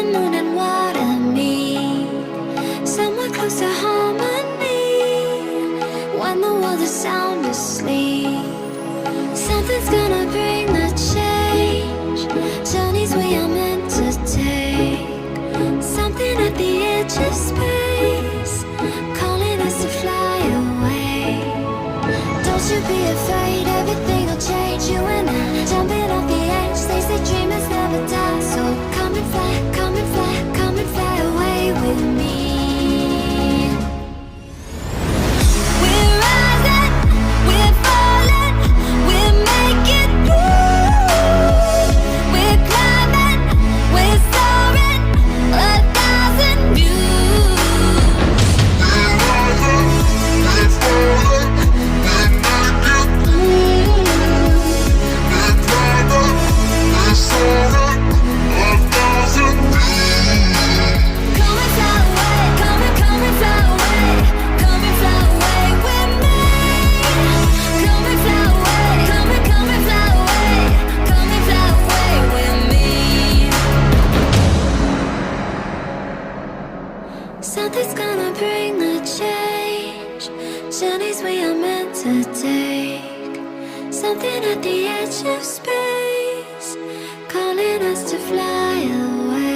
the moon and water meet somewhere close to harmony. When the world is sound asleep, something's gonna bring the change. Journeys we are meant to take, something at the edge of space, calling us to fly away. Don't you be afraid, everything will change. You and I, jumping off the edge. They say dreamers never die, so come and fly, come and fly, come and fly away with me. We're rising, we're falling, we're making through. We're climbing, we're soaring, 1,000 views. We're rising, we're falling, we're making through. We're climbing, we're soaring, 1,000 views. Come and fly away, come and fly away, come and fly away with me. Come and fly away, come and fly away, come and fly away with me. Something's gonna bring the change. Journeys we are meant to take, something at the edge of space, calling us to fly away.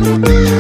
We'll be right back.